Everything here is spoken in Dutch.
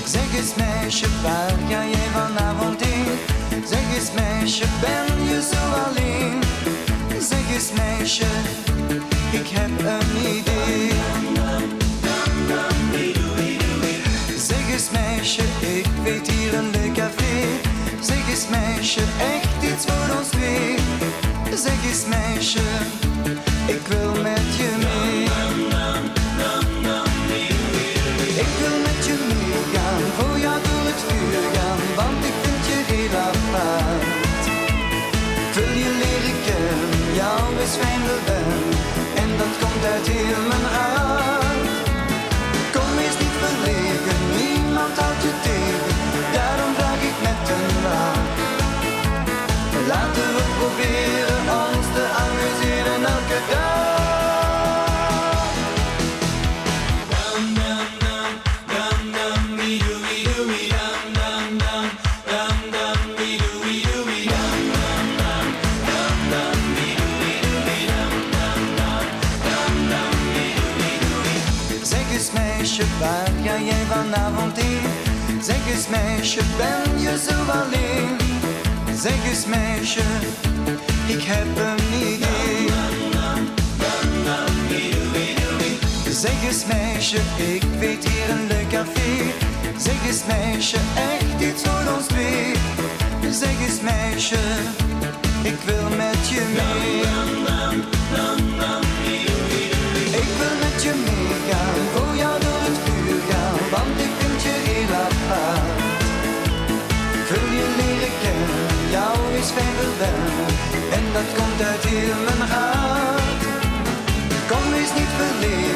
Zeg eens meisje, waar ga jij vanavond heen? Zeg eens meisje, ben je zo alleen? Zeg eens meisje, ik heb een idee. Zeg eens meisje, ik weet hier een leuk café. Zeg eens meisje, echt iets voor ons twee. Zeg eens meisje, ik wil met je mee. Ik wil met je meegaan, voor jou door het vuur gaan, want ik vind je heel apart. Ik wil je leren kennen, jou is fijn ben, en dat komt uit heel mijn hart. Kom eens niet verlegen, niemand houdt je tegen, daarom vraag ik met een lach. Laten we proberen ons te amuseren elke dag. Waar ga jij vanavond heen? Zeg eens meisje, ben je zo alleen? Zeg eens meisje, ik heb een idee. Zeg eens meisje, ik weet hier een leuk café. Zeg eens meisje, echt iets voor ons twee. Zeg eens meisje, ik wil met je mee. Ik wil met je meegaan, voor jou door het vuur gaan, want ik vind je heel apart. Ik wil je leren kennen, jou is fijn ben, en dat komt uit heel mijn hart. Kom eens niet verlegen.